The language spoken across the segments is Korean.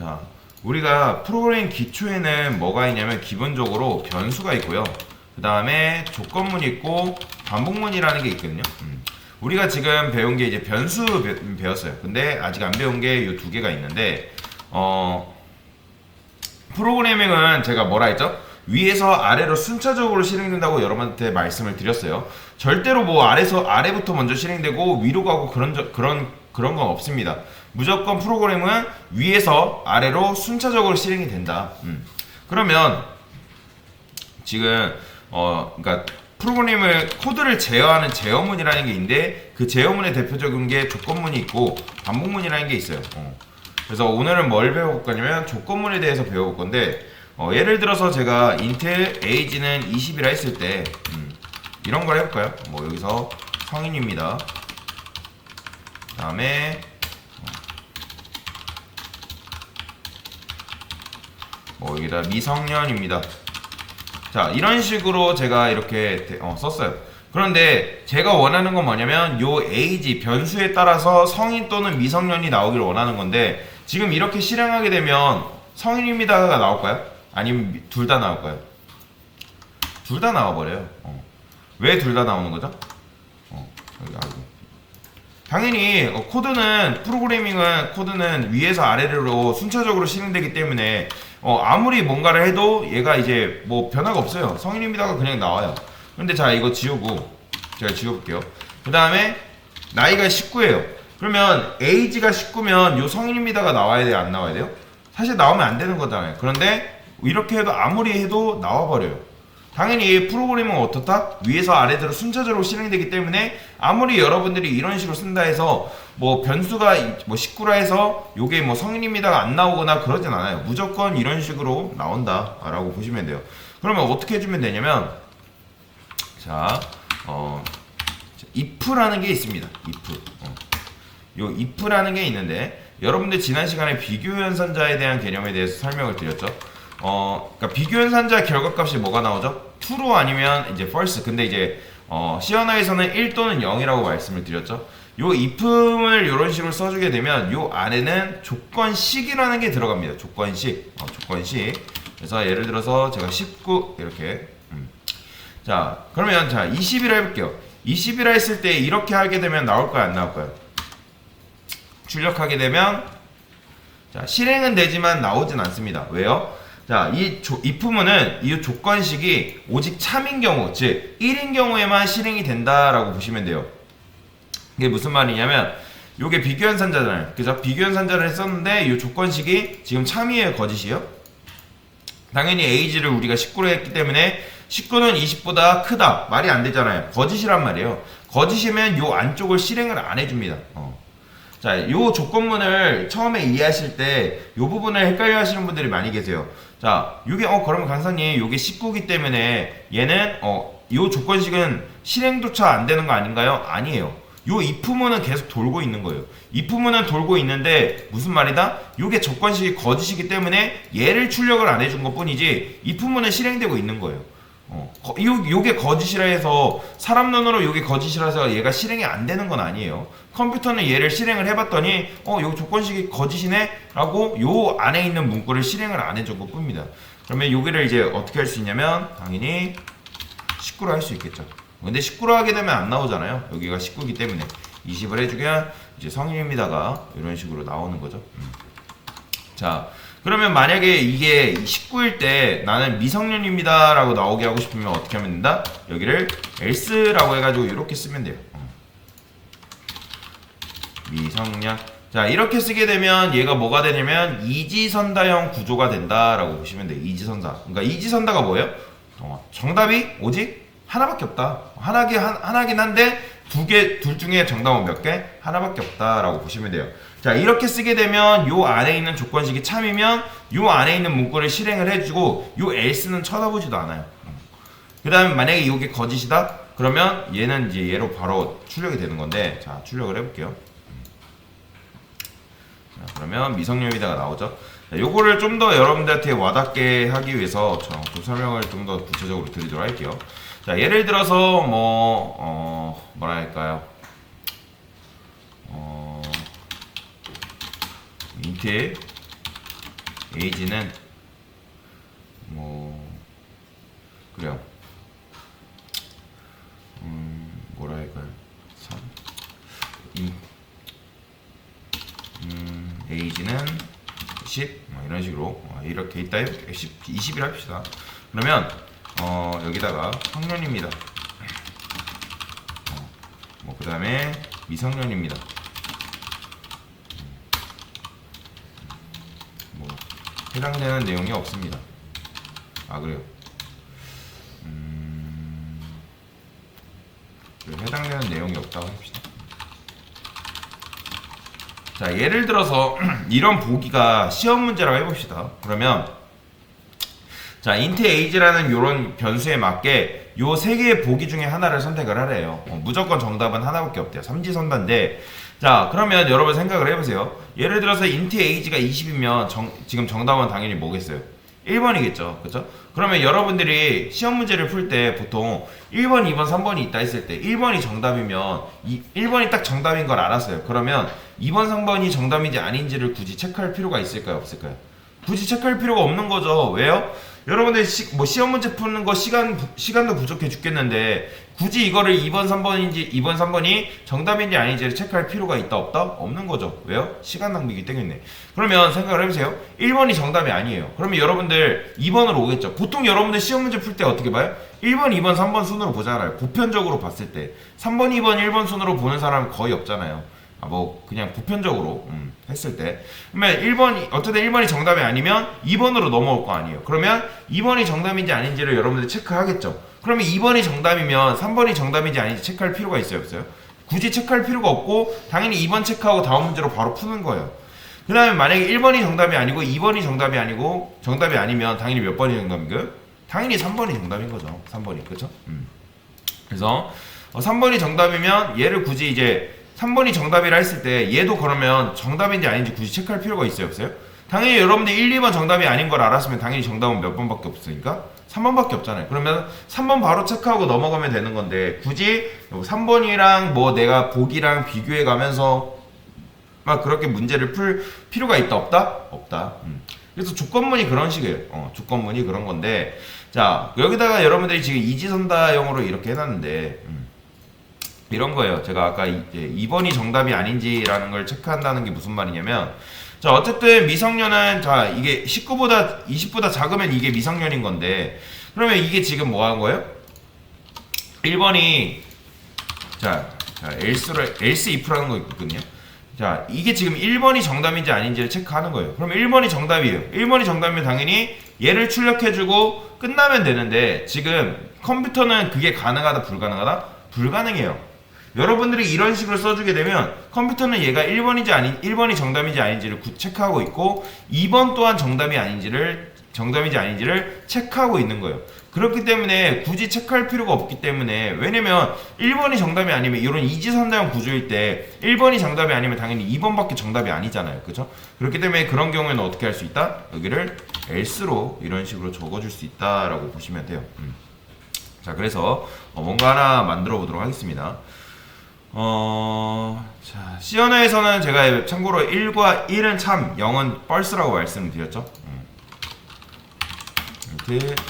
자, 우리가 프로그래밍 기초에는 뭐가 있냐면 기본적으로 변수가 있고요. 그 다음에 조건문이 있고 반복문이라는 게 있거든요. 우리가 지금 배운 게 이제 변수 배웠어요. 근데 아직 안 배운 게 이 두 개가 있는데, 프로그래밍은 제가 뭐라 했죠? 위에서 아래로 순차적으로 실행된다고 여러분한테 말씀을 드렸어요. 절대로 뭐 아래부터 먼저 실행되고 위로 가고 그런 건 없습니다. 무조건 프로그램은 위에서 아래로 순차적으로 실행이 된다. 그러면 지금 그러니까 프로그램을 코드를 제어하는 제어문이라는 게 있는데 그 제어문의 대표적인 게 조건문이 있고 반복문이라는 게 있어요. 그래서 오늘은 뭘 배워볼 거냐면 조건문에 대해서 배워볼 건데 예를 들어서 제가 int age는 20이라 했을 때 이런 걸 해볼까요? 뭐 여기서 성인입니다. 그 다음에 뭐 여기다 미성년입니다. 자, 이런 식으로 제가 이렇게 썼어요. 그런데 제가 원하는 건 뭐냐면 요 age 변수에 따라서 성인 또는 미성년이 나오기를 원하는 건데 지금 이렇게 실행하게 되면 성인입니다가 나올까요? 아니면 둘 다 나올까요? 둘 다 나와버려요. 왜 둘 다 나오는 거죠? 여기 당연히 코드는 위에서 아래로 순차적으로 실행되기 때문에 아무리 뭔가를 해도 얘가 이제 뭐 변화가 없어요. 성인입니다가 그냥 나와요. 근데 자, 이거 지우고 제가 지워볼게요. 그 다음에 나이가 19예요. 그러면 age가 19면 요 성인입니다가 나와야 돼요? 안 나와야 돼요? 사실 나오면 안 되는 거잖아요. 그런데 이렇게 해도 아무리 해도 나와버려요. 당연히 프로그램은 어떻다? 위에서 아래로 순차적으로 실행되기 때문에 아무리 여러분들이 이런 식으로 쓴다 해서 뭐 변수가 뭐 19라 해서 요게 뭐 성인입니다가 안 나오거나 그러진 않아요. 무조건 이런 식으로 나온다 라고 보시면 돼요. 그러면 어떻게 해주면 되냐면 자, if라는 게 있습니다. 요 if라는 게 있는데 여러분들 지난 시간에 비교연산자에 대한 개념에 대해서 설명을 드렸죠. 그러니까 비교연산자 결과값이 뭐가 나오죠? true로 아니면 이제 false. 근데 이제 시언어에서는 1 또는 0이라고 말씀을 드렸죠. 요 if문을 이런 식으로 써주게 되면 요 안에는 조건식이라는 게 들어갑니다. 조건식. 그래서 예를 들어서 제가 19 이렇게. 자, 그러면 자 20이라 해볼게요. 20이라 했을 때 이렇게 하게 되면 나올까요? 안 나올까요? 출력하게 되면 자, 실행은 되지만 나오진 않습니다. 왜요? 자, 이 if문은 이 조건식이 오직 참인 경우, 즉 1인 경우에만 실행이 된다라고 보시면 돼요. 이게 무슨 말이냐면 요게 비교연산자잖아요. 그죠? 비교연산자를 했었는데 이 조건식이 지금 참이에요, 거짓이에요? 당연히 age를 우리가 19로 했기 때문에 19는 20보다 크다. 말이 안 되잖아요. 거짓이란 말이에요. 거짓이면 요 안쪽을 실행을 안 해줍니다. 자, 요 조건문을 처음에 이해하실 때 요 부분을 헷갈려 하시는 분들이 많이 계세요. 자, 요게 그러면 강사님 요게 19기 때문에 얘는 요 조건식은 실행조차 안 되는 거 아닌가요? 아니에요. 요 if문은 계속 돌고 있는 거예요. if문은 돌고 있는데 무슨 말이다? 요게 조건식이 거짓이기 때문에 얘를 출력을 안 해준 것 뿐이지 if문은 실행되고 있는 거예요. 요게 거짓이라 해서 사람 눈으로 요게 거짓이라서 얘가 실행이 안 되는 건 아니에요. 컴퓨터는 얘를 실행을 해봤더니 요 조건식이 거짓이네 라고 요 안에 있는 문구를 실행을 안 해준 것 뿐입니다. 그러면 여기를 이제 어떻게 할 수 있냐면 당연히 19로 할 수 있겠죠. 근데 19로 하게 되면 안 나오잖아요. 여기가 19이기 때문에 20을 해주면 이제 성인입니다가 이런 식으로 나오는 거죠. 자, 그러면 만약에 이게 19일 때 나는 미성년입니다 라고 나오게 하고 싶으면 어떻게 하면 된다? 여기를 else라고 해가지고 이렇게 쓰면 돼요. 미성년. 자, 이렇게 쓰게 되면 얘가 뭐가 되냐면 이지선다형 구조가 된다라고 보시면 돼요. 이지선다. 그러니까 이지선다가 뭐예요? 정답이 오직 하나밖에 없다. 하나긴 한데 둘 중에 정답은 몇 개? 하나밖에 없다라고 보시면 돼요. 자, 이렇게 쓰게 되면 요 안에 있는 조건식이 참이면 요 안에 있는 문구를 실행을 해주고 요 else는 쳐다보지도 않아요. 그 다음에 만약에 이게 거짓이다? 그러면 얘는 이제 얘로 바로 출력이 되는 건데 자, 출력을 해볼게요. 자, 그러면 미성년이다가 나오죠. 자, 요거를 좀 더 여러분들한테 와닿게 하기 위해서 좀 설명을 좀 더 구체적으로 드리도록 할게요. 자, 예를 들어서 뭐라 할까요? int age는 뭐 그래요. 뭐라 할까요? 3 age는 10 이런 식으로 이렇게 있다 20을 합시다. 그러면 여기다가 학년입니다. 뭐 그 다음에 미성년입니다. 뭐 해당되는 내용이 없습니다. 그래요. 해당되는 내용이 없다고 합시다. 자, 예를 들어서 이런 보기가 시험 문제라고 해봅시다. 그러면 자, int age라는 이런 변수에 맞게 요 세 개의 보기 중에 하나를 선택을 하래요. 무조건 정답은 하나밖에 없대요. 삼지선다인데, 자, 그러면 여러분 생각을 해보세요. 예를 들어서 int age가 20이면 지금 정답은 당연히 뭐겠어요? 1번이겠죠. 그쵸? 그러면 여러분들이 시험 문제를 풀 때 보통 1번, 2번, 3번이 있다 했을 때 1번이 정답이면 1번이 딱 정답인 걸 알았어요. 그러면 2번, 3번이 정답인지 아닌지를 굳이 체크할 필요가 있을까요? 없을까요? 굳이 체크할 필요가 없는 거죠. 왜요? 여러분들 시험 문제 푸는 거 시간도 부족해 죽겠는데 굳이 이거를 2번, 3번이 정답인지 아닌지를 체크할 필요가 있다 없다? 없는 거죠. 왜요? 시간 낭비이기 때문에. 그러면 생각을 해보세요. 1번이 정답이 아니에요. 그러면 여러분들 2번으로 오겠죠. 보통 여러분들 시험 문제 풀 때 어떻게 봐요? 1번, 2번, 3번 순으로 보잖아요. 보편적으로 봤을 때 3번, 2번, 1번 순으로 보는 사람은 거의 없잖아요. 뭐 그냥 보편적으로 했을 때. 그러면 1번이 어쨌든 1번이 정답이 아니면 2번으로 넘어올 거 아니에요. 그러면 2번이 정답인지 아닌지를 여러분들 체크하겠죠. 그러면 2번이 정답이면 3번이 정답인지 아닌지 체크할 필요가 있어요, 없어요? 굳이 체크할 필요가 없고 당연히 2번 체크하고 다음 문제로 바로 푸는 거예요. 그 다음에 만약에 1번이 정답이 아니고 2번이 정답이 아니고 정답이 아니면 당연히 몇 번이 정답인가요? 당연히 3번이 정답인 거죠. 3번이. 그렇죠? 그래서 3번이 정답이면 얘를 굳이 이제 3번이 정답이라 했을 때 얘도 그러면 정답인지 아닌지 굳이 체크할 필요가 있어요, 없어요? 당연히 여러분들 1, 2번 정답이 아닌 걸 알았으면 당연히 정답은 몇 번밖에 없으니까 3번밖에 없잖아요. 그러면 3번 바로 체크하고 넘어가면 되는 건데 굳이 3번이랑 뭐 내가 보기랑 비교해 가면서 막 그렇게 문제를 풀 필요가 있다 없다? 없다. 그래서 조건문이 그런 식이에요. 조건문이 그런 건데, 자, 여기다가 여러분들이 지금 이지선다형으로 이렇게 해놨는데 이런 거예요. 제가 아까 2번이 정답이 아닌지라는 걸 체크한다는 게 무슨 말이냐면, 자, 어쨌든 미성년은, 자, 이게 19보다 20보다 작으면 이게 미성년인 건데, 그러면 이게 지금 뭐 한 거예요? 1번이 else if라는 거 있거든요. 자, 이게 지금 1번이 정답인지 아닌지를 체크하는 거예요. 그러면 1번이 정답이에요. 1번이 정답이면 당연히 얘를 출력해주고 끝나면 되는데, 지금 컴퓨터는 그게 가능하다 불가능하다? 불가능해요. 여러분들이 이런 식으로 써주게 되면 컴퓨터는 얘가 1번이 정답인지 아닌지를 체크하고 있고 2번 또한 정답인지 아닌지를 체크하고 있는 거예요. 그렇기 때문에 굳이 체크할 필요가 없기 때문에, 왜냐면 1번이 정답이 아니면 이런 이지선다형 구조일 때 1번이 정답이 아니면 당연히 2번밖에 정답이 아니잖아요. 그렇죠? 그렇기 때문에 그런 경우에는 어떻게 할 수 있다? 여기를 else로 이런 식으로 적어줄 수 있다라고 보시면 돼요. 자, 그래서 뭔가 하나 만들어 보도록 하겠습니다. 자, C 언어에서는 제가 참고로 1과 1은 참, 0은 펄스라고 말씀을 드렸죠.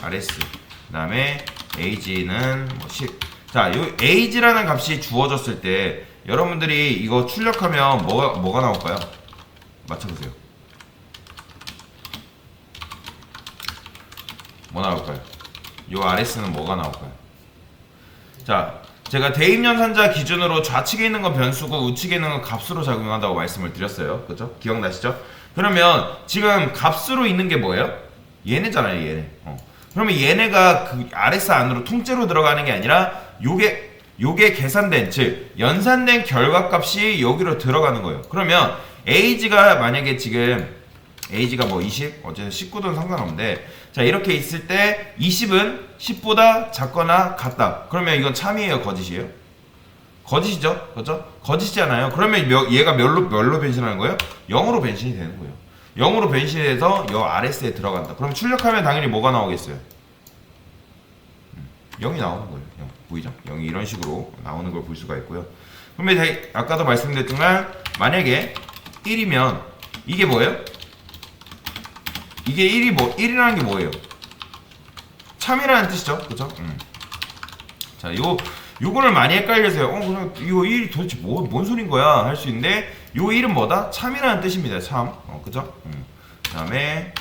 rs 그 다음에 age는 뭐 10. 자, 요 age라는 값이 주어졌을 때 여러분들이 이거 출력하면 뭐가 나올까요? 맞춰보세요. 뭐 나올까요? 요 rs는 뭐가 나올까요? 자, 제가 대입연산자 기준으로 좌측에 있는 건 변수고 우측에 있는 건 값으로 작용한다고 말씀을 드렸어요. 그죠? 기억나시죠? 그러면 지금 값으로 있는 게 뭐예요? 얘네잖아요, 얘네. 그러면 얘네가 그 rs 안으로 통째로 들어가는 게 아니라 요게 계산된, 즉 연산된 결과값이 여기로 들어가는 거예요. 그러면 age가 만약에 지금 age가 뭐 20, 어쨌든 19든 상관없는데, 자, 이렇게 있을 때 20은 10보다 작거나 같다. 그러면 이건 참이에요, 거짓이에요? 거짓이죠? 그렇죠? 거짓이잖아요. 그러면 얘가 뭘로 변신하는 거예요? 0으로 변신이 되는 거예요. 0으로 변신해서 요 RS에 들어간다. 그럼 출력하면 당연히 뭐가 나오겠어요? 0이 나오는 거예요. 0. 보이죠? 0이 이런 식으로 나오는 걸 볼 수가 있고요. 그러면 아까도 말씀드렸지만 만약에 1이면 이게 뭐예요? 이게 1이라는 게 뭐예요? 참이라는 뜻이죠. 그죠? 자, 요거를 많이 헷갈려서요. 그냥 이거 1이 도대체 뭔 소린 거야? 할 수 있는데, 요 1은 뭐다? 참이라는 뜻입니다. 참. 그죠? 그 다음에,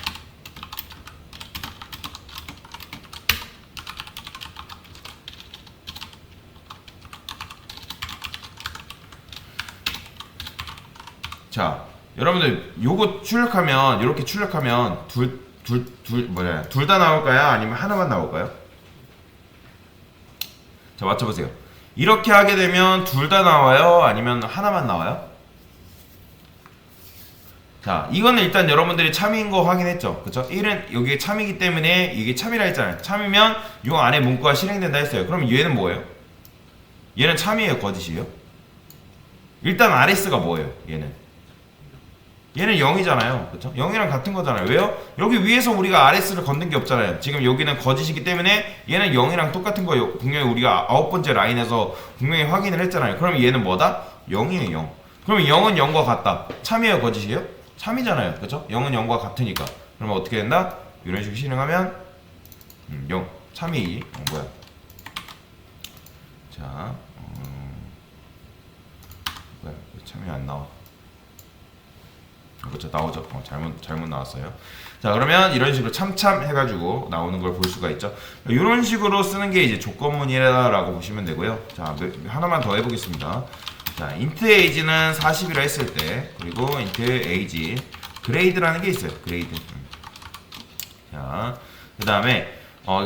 자, 여러분들, 요거 출력하면, 이렇게 출력하면, 둘 다 나올까요? 아니면 하나만 나올까요? 자, 맞춰보세요. 이렇게 하게 되면 둘 다 나와요? 아니면 하나만 나와요? 자, 이거는 일단 여러분들이 참인 거 확인했죠? 그쵸? 1은 여기에 참이기 때문에 이게 참이라 했잖아요. 참이면 요 안에 문구가 실행된다 했어요. 그럼 얘는 뭐예요? 얘는 참이에요? 거짓이에요? 일단 RS가 뭐예요? 얘는 0이잖아요. 그쵸? 0이랑 같은 거잖아요. 왜요? 여기 위에서 우리가 RS를 건든 게 없잖아요. 지금 여기는 거짓이기 때문에 얘는 0이랑 똑같은 거예요. 분명히 우리가 9번째 라인에서 분명히 확인을 했잖아요. 그럼 얘는 뭐다? 0이에요. 0. 그럼 0은 0과 같다. 참이에요? 거짓이에요? 참이잖아요. 그쵸? 0은 0과 같으니까. 그러면 어떻게 된다? 이런 식으로 실행하면 0. 참이. 뭐야? 자, 뭐야? 왜 참이 안 나와? 그렇죠, 나오죠. 잘못 나왔어요. 자, 그러면 이런 식으로 참참 해가지고 나오는 걸 볼 수가 있죠. 이런 식으로 쓰는 게 이제 조건문이라고 보시면 되고요. 자, 하나만 더 해보겠습니다. 자, int age는 40이라 했을 때, 그리고 int age 그레이드라는 게 있어요. 그레이드. 자, 그 다음에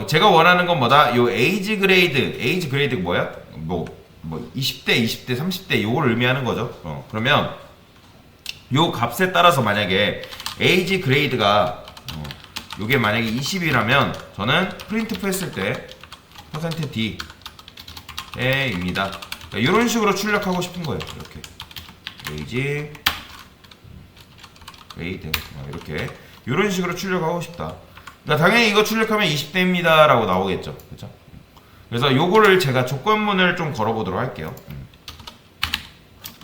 제가 원하는 건 뭐다? 요 age 그레이드가 뭐야? 뭐 20대, 20대, 30대 요걸 의미하는 거죠. 그러면 요 값에 따라서 만약에 age 그레이드가 요게 만약에 20이라면 저는 프린트프 했을 때 %d입니다. 이런 식으로 출력하고 싶은 거예요. 이렇게 age 그레이드 이렇게 이런 식으로 출력하고 싶다. 그러니까 당연히 이거 출력하면 20대입니다 라고 나오겠죠. 그렇죠? 그래서 요거를 제가 조건문을 좀 걸어보도록 할게요.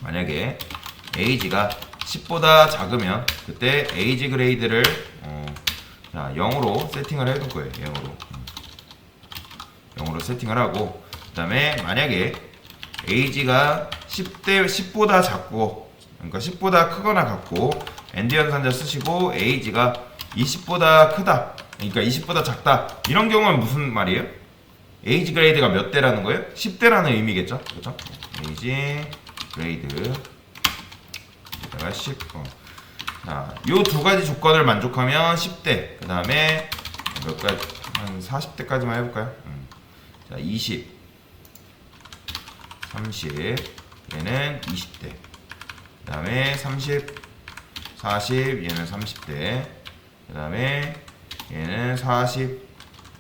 만약에 age가 10보다 작으면 그때 age 그레이드를 0으로 세팅을 해둘 거예요. 0으로 세팅을 하고, 그 다음에 만약에 age가 10보다 작고, 그러니까 10보다 크거나 같고, 엔드 연산자 쓰시고 age가 20보다 크다, 그러니까 20보다 작다, 이런 경우는 무슨 말이에요? age 그레이드가 몇 대라는 거예요? 10대라는 의미겠죠? 그렇죠? age 그레이드 10. 자, 요 두 가지 조건을 만족하면 10대. 그 다음에 몇 가지 한 40대까지만 해볼까요? 자, 20, 30. 얘는 20대. 그 다음에 30, 40. 얘는 30대. 그 다음에 얘는 40,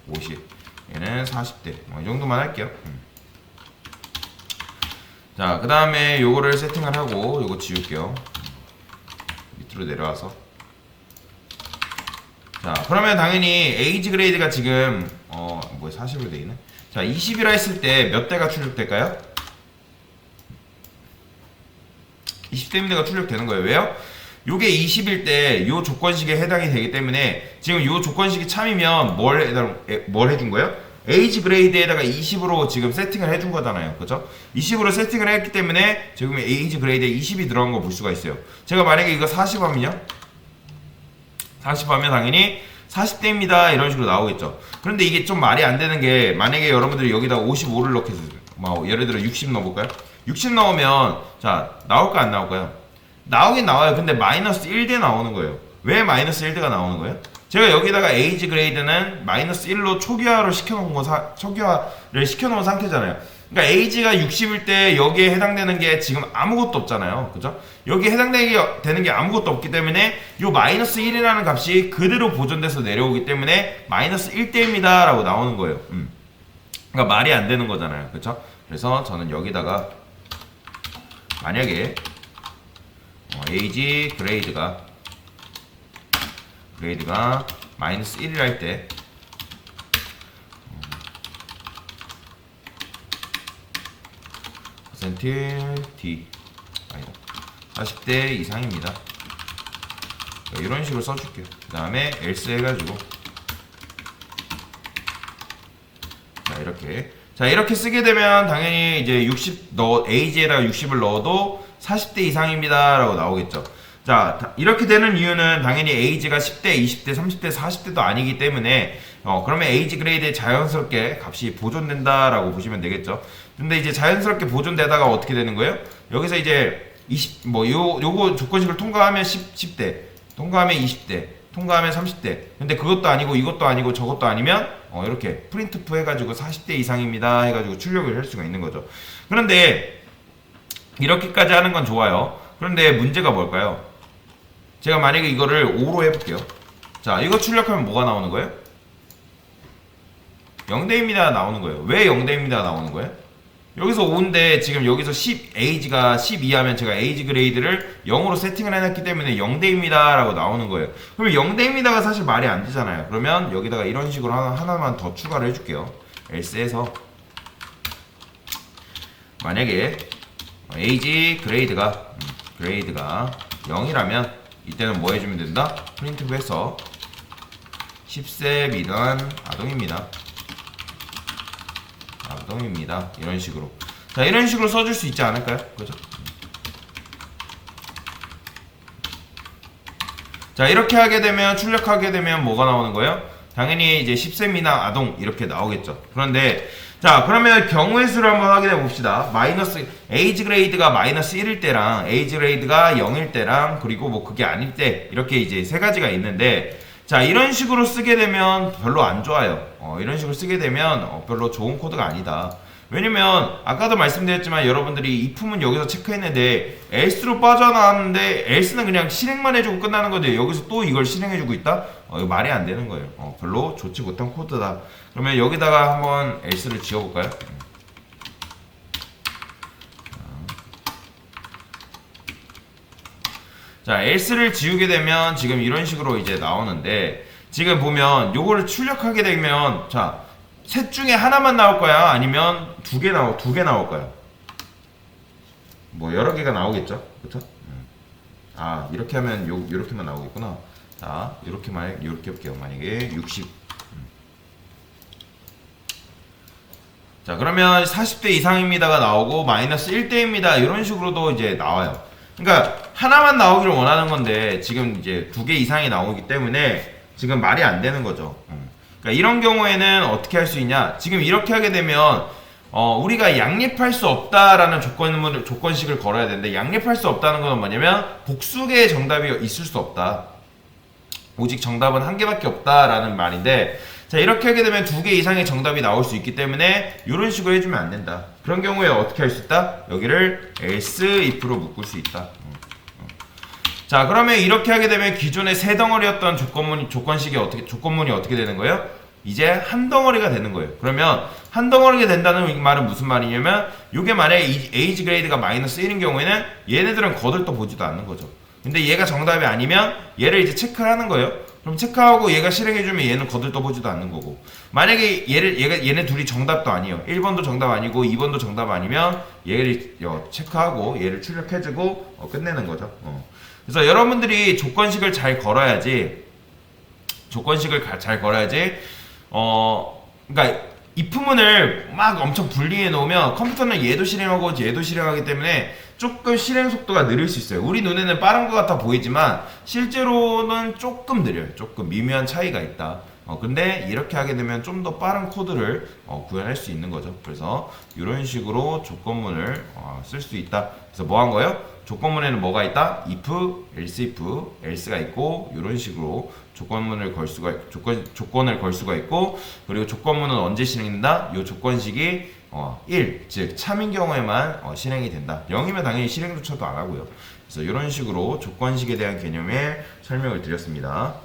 50. 얘는 40대. 이 정도만 할게요. 자, 그 다음에 요거를 세팅을 하고 요거 지울게요. 밑으로 내려와서. 자, 그러면 당연히 age 그레이드가 지금 40으로 되어있네. 자, 20이라 했을 때 몇 대가 출력될까요? 20대가 출력되는 거예요. 왜요? 요게 20일 때 요 조건식에 해당이 되기 때문에 지금 요 조건식이 참이면 뭘 해준 거예요? age 그레이드에다가 20으로 지금 세팅을 해준 거잖아요. 그죠? 20으로 세팅을 했기 때문에 지금 age 그레이드에 20이 들어간 거 볼 수가 있어요. 제가 만약에 이거 40 하면요? 40 하면 당연히 40대입니다. 이런 식으로 나오겠죠. 그런데 이게 좀 말이 안 되는 게, 만약에 여러분들이 여기다 55를 넣겠어요. 예를 들어 60 넣어볼까요? 60 넣으면, 자, 나올까 안 나올까요? 나오긴 나와요. 근데 마이너스 1대 나오는 거예요. 왜 마이너스 1대가 나오는 거예요? 제가 여기다가 age 그레이드는 마이너스 1로 초기화를 시켜놓은 상태잖아요. 그러니까 age가 60일 때 여기에 해당되는 게 지금 아무것도 없잖아요. 그죠? 여기에 해당되는 게 아무것도 없기 때문에 이 마이너스 1이라는 값이 그대로 보존돼서 내려오기 때문에 마이너스 1대입니다 라고 나오는 거예요. 그러니까 말이 안 되는 거잖아요. 그쵸? 그래서 저는 여기다가 만약에 age 그레이드가 마이너스 1이라 할 때 %d 아니다, 40대 이상입니다. 이런 식으로 써줄게요. 그 다음에 else 해가지고 자 이렇게 쓰게 되면 당연히 이제 60 age에다가 60을 넣어도 40대 이상입니다 라고 나오겠죠. 자 이렇게 되는 이유는 당연히 age가 10대 20대 30대 40대도 아니기 때문에 그러면 age 그레이드에 자연스럽게 값이 보존된다 라고 보시면 되겠죠. 근데 이제 자연스럽게 보존되다가 어떻게 되는 거예요? 여기서 이제 20 요거 조건식을 통과하면 10대 통과하면 20대 통과하면 30대. 근데 그것도 아니고 이것도 아니고 저것도 아니면 이렇게 프린트프 해가지고 40대 이상입니다 해가지고 출력을 할 수가 있는 거죠. 그런데 이렇게까지 하는 건 좋아요. 그런데 문제가 뭘까요? 제가 만약에 이거를 5로 해볼게요. 자 이거 출력하면 뭐가 나오는 거예요? 0대입니다 나오는 거예요. 왜 0대입니다 나오는 거예요? 여기서 5인데 지금 여기서 10 age가 12 하면 제가 age 그레이드를 0으로 세팅을 해놨기 때문에 0대입니다 라고 나오는 거예요. 그러면 0대입니다가 사실 말이 안 되잖아요. 그러면 여기다가 이런 식으로 하나만 더 추가를 해줄게요. else에서 만약에 age 그레이드가 0이라면 이때는 뭐 해주면 된다? 프린트프 해서 10세 미만 아동입니다. 이런 식으로. 자 이런 식으로 써줄 수 있지 않을까요? 그죠? 자 이렇게 하게 되면 출력하게 되면 뭐가 나오는 거예요? 당연히 이제 10세 미만 아동 이렇게 나오겠죠. 그런데 자 그러면 경우의 수를 한번 확인해 봅시다. 마이너스 에이지 그레이드가 마이너스 1일 때랑 에이지 그레이드가 0일 때랑 그리고 뭐 그게 아닐 때 이렇게 이제 세 가지가 있는데 자 이런 식으로 쓰게 되면 별로 안 좋아요. 이런 식으로 쓰게 되면 별로 좋은 코드가 아니다. 왜냐면 아까도 말씀드렸지만 여러분들이 if은 여기서 체크했는데 else로 빠져나왔는데 else는 그냥 실행만 해주고 끝나는 건데 여기서 또 이걸 실행해주고 있다? 이거 말이 안 되는 거예요. 별로 좋지 못한 코드다. 그러면 여기다가 한번 else를 지워볼까요? 자 else를 지우게 되면 지금 이런 식으로 이제 나오는데 지금 보면 요거를 출력하게 되면 자 셋 중에 하나만 나올 거야? 아니면 두 개 나올 거야? 뭐 여러 개가 나오겠죠? 그쵸? 아 이렇게 하면 요렇게만 나오겠구나. 자 이렇게 볼게요. 만약에 60 자 그러면 40대 이상입니다가 나오고 마이너스 1대입니다 이런 식으로도 이제 나와요. 그러니까 하나만 나오기를 원하는 건데 지금 이제 2개 이상이 나오기 때문에 지금 말이 안 되는 거죠. 그러니까 이런 경우에는 어떻게 할 수 있냐? 지금 이렇게 하게 되면 우리가 양립할 수 없다라는 조건식을 걸어야 되는데 양립할 수 없다는 건 뭐냐면 복수개의 정답이 있을 수 없다. 오직 정답은 한 개밖에 없다라는 말인데 자 이렇게 하게 되면 2개 이상의 정답이 나올 수 있기 때문에 이런 식으로 해주면 안 된다. 그런 경우에 어떻게 할 수 있다? 여기를 else if로 묶을 수 있다. 자 그러면 이렇게 하게 되면 기존의 세 덩어리였던 조건문이 어떻게 되는 거예요? 이제 한 덩어리가 되는 거예요. 그러면 한 덩어리가 된다는 말은 무슨 말이냐면 이게 만약에 에이지 그레이드가 마이너스 1인 경우에는 얘네들은 거들떠 보지도 않는 거죠. 근데 얘가 정답이 아니면 얘를 이제 체크를 하는 거예요. 그럼 체크하고 얘가 실행해주면 얘는 거들떠 보지도 않는 거고 만약에 얘네 둘이 정답도 아니에요. 1번도 정답 아니고 2번도 정답 아니면 얘를 체크하고 얘를 출력해주고 끝내는 거죠. 그래서 여러분들이 조건식을 잘 걸어야지 그러니까 if문을 막 엄청 분리해 놓으면 컴퓨터는 얘도 실행하고 얘도 실행하기 때문에 조금 실행 속도가 느릴 수 있어요. 우리 눈에는 빠른 것 같아 보이지만 실제로는 조금 느려요. 조금 미묘한 차이가 있다. 근데 이렇게 하게 되면 좀 더 빠른 코드를 구현할 수 있는 거죠. 그래서 이런 식으로 조건문을 쓸 수 있다. 그래서 뭐 한 거예요? 조건문에는 뭐가 있다? if, else가 있고 이런 식으로 조건을 걸 수가 있고 그리고 조건문은 언제 실행된다? 이 조건식이 1, 즉 참인 경우에만 실행이 된다. 0이면 당연히 실행조차도 안 하고요. 그래서 이런 식으로 조건식에 대한 개념의 설명을 드렸습니다.